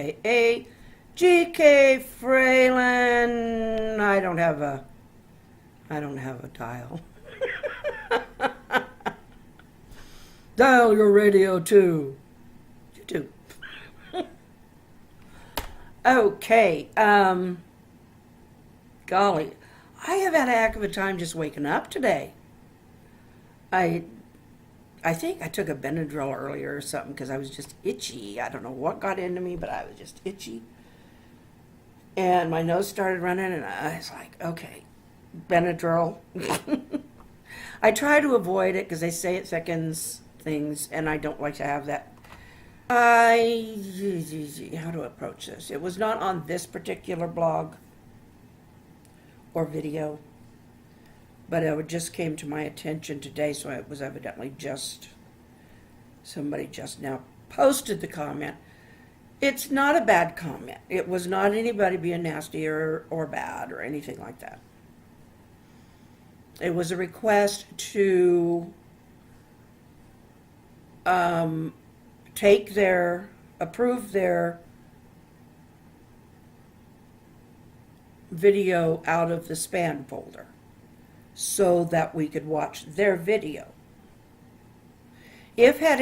aka GK Fralin. I don't have a dial. Dial your radio too. You do. Okay. Golly, I have had a heck of a time just waking up today. I think I took a Benadryl earlier or something because I was just itchy. I don't know what got into me, but I was just itchy. And my nose started running, and I was like, okay, Benadryl. I try to avoid it because they say it thickens things, and I don't like to have that. How to approach this? It was not on this particular blog or video, but it just came to my attention today, so it was evidently just somebody just now posted the comment. It's not a bad comment. It was not anybody being nasty or bad or anything like that. It was a request to approve their video out of the spam folder so that we could watch their video. If it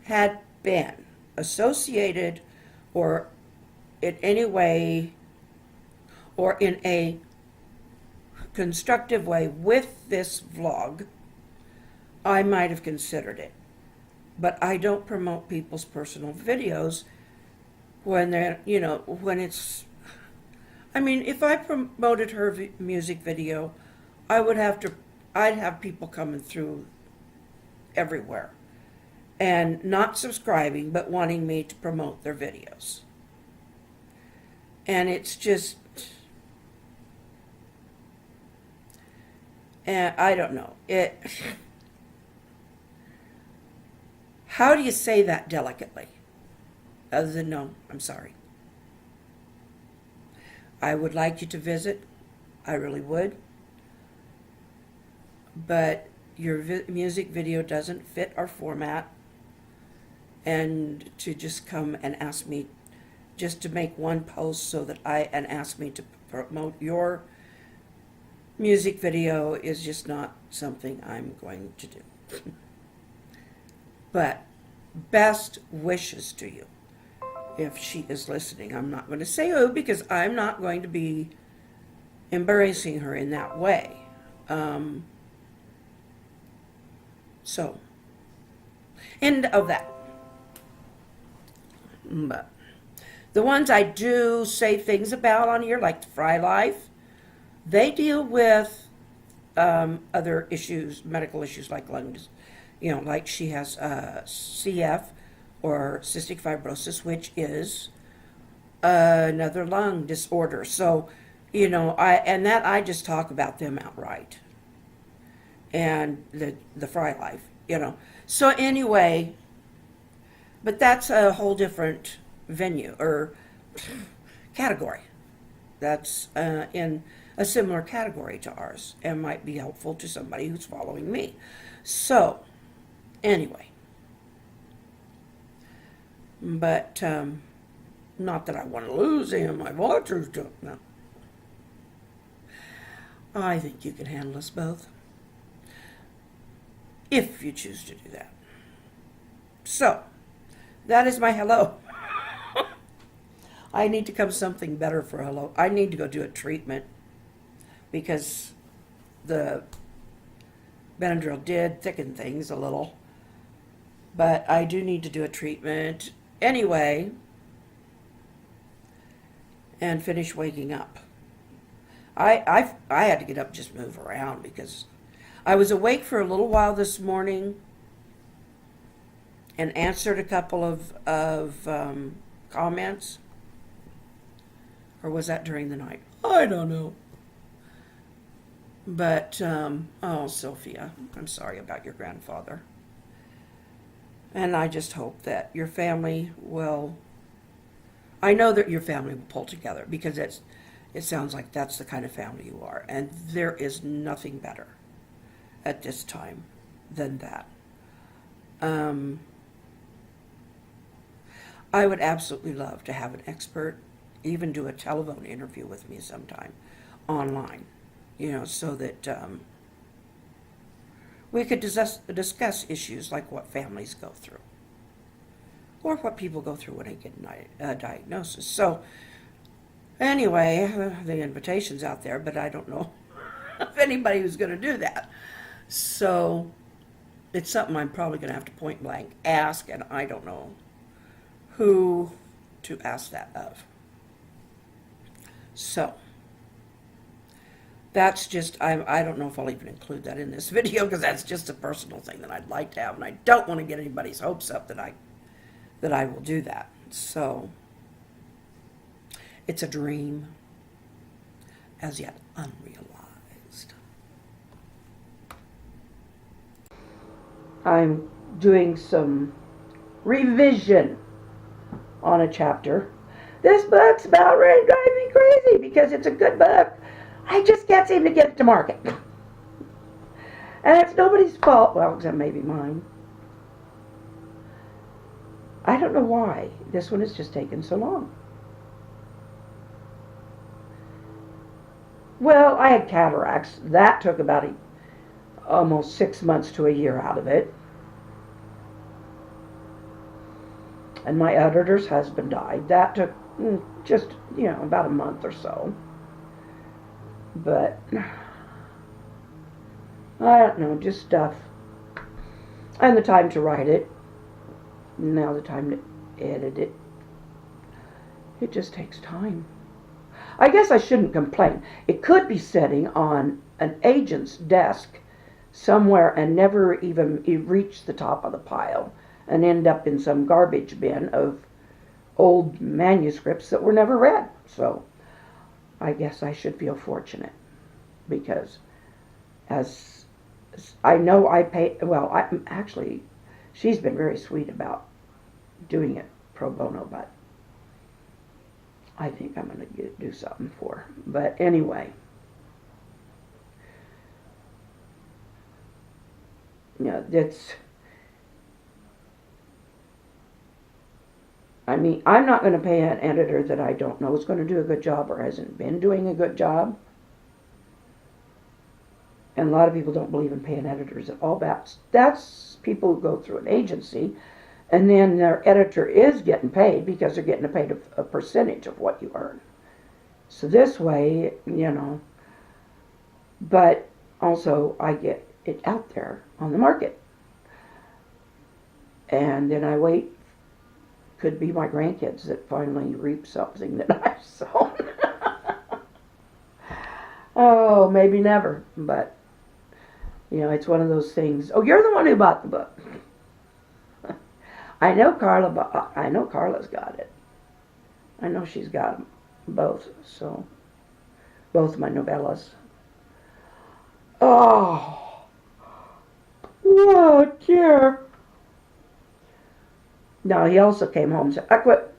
had been associated or in any way or in a constructive way with this vlog, I might have considered it. But I don't promote people's personal videos when they're, when it's, if I promoted her music video, I'd have people coming through everywhere and not subscribing, but wanting me to promote their videos. And it's just, I don't know. How do you say that delicately? Other than, no, I'm sorry. I would like you to visit. I really would. But your music video doesn't fit our format. And to just come and ask me, just to make one post and ask me to promote your music video is just not something I'm going to do. But best wishes to you. If she is listening, I'm not going to say who because I'm not going to be embarrassing her in that way. So, end of that. But the ones I do say things about on here, like the Fry Life, they deal with other issues, medical issues like lungs. Like she has CF or cystic fibrosis, which is another lung disorder. So, I just talk about them outright. And the Fry Life, So anyway, but that's a whole different venue or category. That's in a similar category to ours and might be helpful to somebody who's following me. So, anyway. But not that I want to lose any of my watchers. No. I think you can handle us both. If you choose to do that. So, that is my hello. I need to come something better for hello. I need to go do a treatment because the Benadryl did thicken things a little. But I do need to do a treatment anyway and finish waking up. I had to get up and just move around because I was awake for a little while this morning and answered a couple of comments. Or was that during the night? I don't know. But, Sophia, I'm sorry about your grandfather. And I just hope that your family will, I know that your family will pull together because it sounds like that's the kind of family you are. And there is nothing better at this time than that. I would absolutely love to have an expert even do a telephone interview with me sometime online, so that we could discuss issues like what families go through or what people go through when they get a diagnosis. So anyway, the invitation's out there, but I don't know if anybody who's going to do that. So it's something I'm probably going to have to point blank ask, and I don't know who to ask that of. So that's just, I don't know if I'll even include that in this video, because that's just a personal thing that I'd like to have, and I don't want to get anybody's hopes up that I will do that. So it's a dream, as yet unrealized. I'm doing some revision on a chapter. This book's about ready to drive me crazy because it's a good book. I just can't seem to get it to market. And it's nobody's fault, well, except maybe mine. I don't know why this one has just taken so long. Well, I had cataracts. That took about almost 6 months to a year out of it. And my editor's husband died. That took just, about a month or so. But I don't know, just stuff. And the time to write it. Now the time to edit it. It just takes time. I guess I shouldn't complain. It could be sitting on an agent's desk somewhere and never even reach the top of the pile and end up in some garbage bin of old manuscripts that were never read. So I guess I should feel fortunate, because as I know I pay, well, actually, she's been very sweet about doing it pro bono, but I think I'm going to do something for her. But anyway, I'm not going to pay an editor that I don't know is going to do a good job or hasn't been doing a good job. And a lot of people don't believe in paying editors at all. That's people who go through an agency, and then their editor is getting paid because they're getting paid a percentage of what you earn. So this way, but also I get it out there on the market. And then I wait. Could be my grandkids that finally reap something that I've sown. Oh, maybe never, but it's one of those things. Oh, you're the one who bought the book. I know Carla's got it. I know she's got them both. So both my novellas. Oh, dear. No, he also came home and said, I quit.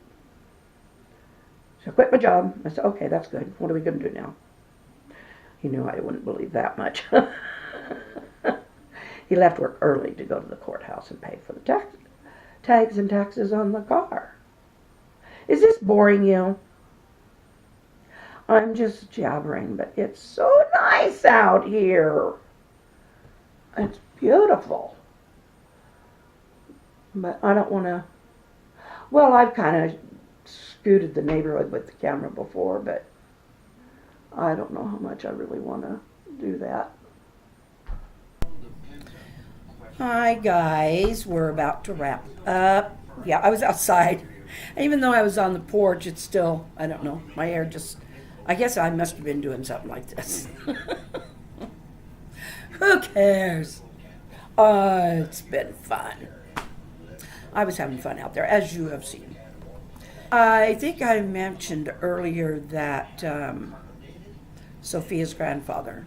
So I quit my job. I said, okay, that's good. What are we going to do now? He knew I wouldn't believe that much. He left work early to go to the courthouse and pay for the tags and taxes on the car. Is this boring you? I'm just jabbering, but it's so nice out here. It's beautiful. But I don't want to. Well, I've kind of scooted the neighborhood with the camera before, but I don't know how much I really want to do that. Hi guys, we're about to wrap up. Yeah, I was outside. Even though I was on the porch, it's still, I don't know, my hair just, I guess I must have been doing something like this. Who cares? It's been fun. I was having fun out there, as you have seen. I think I mentioned earlier that Sophia's grandfather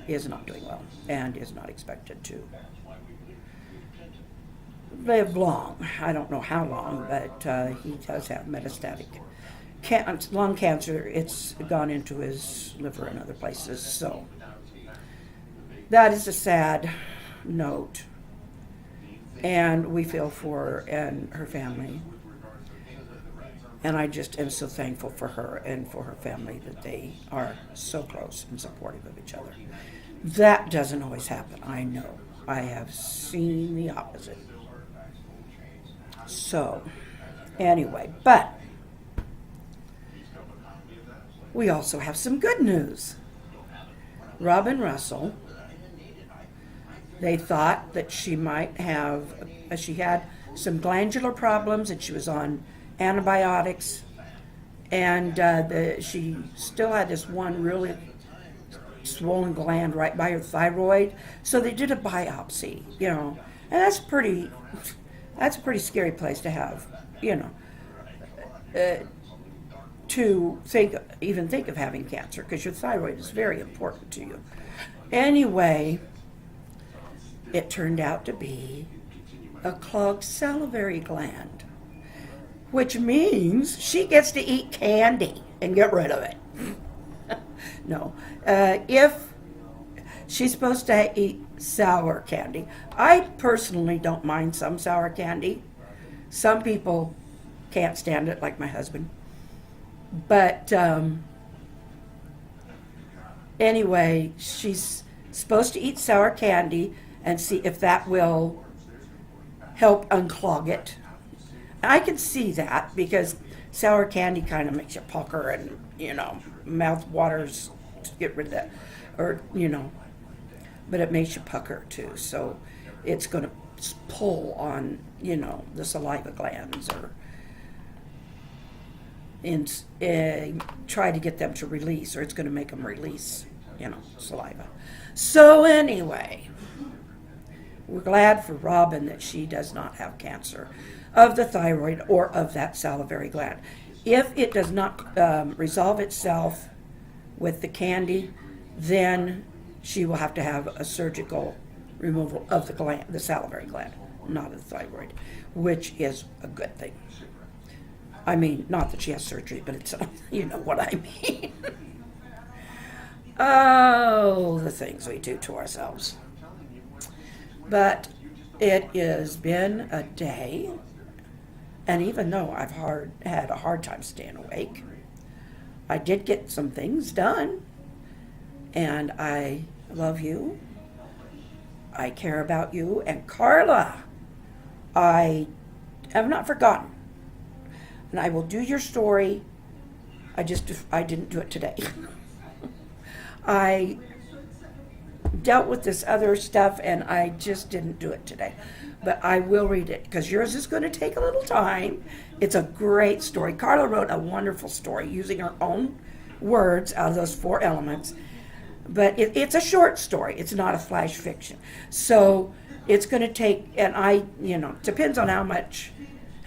is not doing well and is not expected to live long. I don't know how long, but he does have metastatic lung cancer. It's gone into his liver and other places. So that is a sad note. And we feel for her and her family. And I just am so thankful for her and for her family that they are so close and supportive of each other. That doesn't always happen, I know. I have seen the opposite. So, anyway, but we also have some good news. Robbin Russell, they thought that she might have, she had some glandular problems and she was on antibiotics, and she still had this one really swollen gland right by her thyroid. So they did a biopsy, and that's a pretty scary place to have, to even think of having cancer, because your thyroid is very important to you. Anyway, it turned out to be a clogged salivary gland, which means she gets to eat candy and get rid of it. No, if she's supposed to eat sour candy. I personally don't mind some sour candy. Some people can't stand it, like my husband. But anyway, she's supposed to eat sour candy and see if that will help unclog it. I can see that, because sour candy kind of makes you pucker and, mouth waters to get rid of that. Or, but it makes you pucker too. So it's going to pull on, the saliva glands, or try to get them to release, or it's going to make them release, saliva. So anyway, we're glad for Robbin that she does not have cancer of the thyroid or of that salivary gland. If it does not resolve itself with the candy, then she will have to have a surgical removal of the salivary gland, not of the thyroid, which is a good thing. I mean, not that she has surgery, but it's, you know what I mean. Oh, the things we do to ourselves. But it has been a day, and even though I've had a hard time staying awake, I did get some things done, and I love you. I care about you, and Carla, I have not forgotten, and I will do your story. I didn't do it today. I dealt with this other stuff, and I just didn't do it today. But I will read it, because yours is going to take a little time. It's a great story. Carla wrote a wonderful story using her own words out of those 4 elements. But it's a short story. It's not a flash fiction. So it's going to take, and depends on how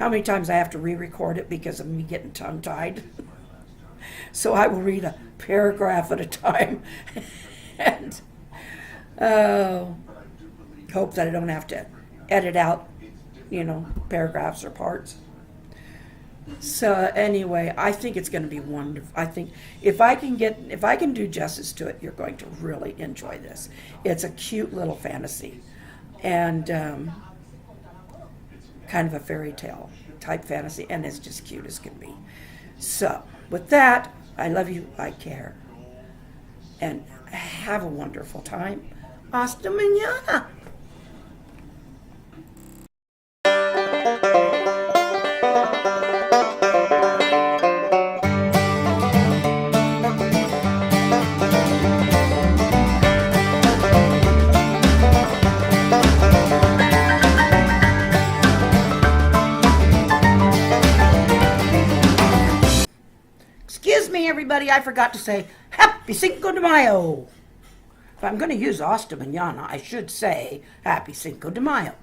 many times I have to re-record it because of me getting tongue-tied. So I will read a paragraph at a time. And hope that I don't have to edit out, paragraphs or parts. So anyway, I think it's going to be wonderful. I think if I can do justice to it, you're going to really enjoy this. It's a cute little fantasy, and kind of a fairy tale type fantasy, and it's just cute as can be. So with that, I love you, I care, and have a wonderful time. Hasta mañana. Excuse me, everybody, I forgot to say Happy Cinco de Mayo. If I'm going to use hasta mañana, I should say Happy Cinco de Mayo.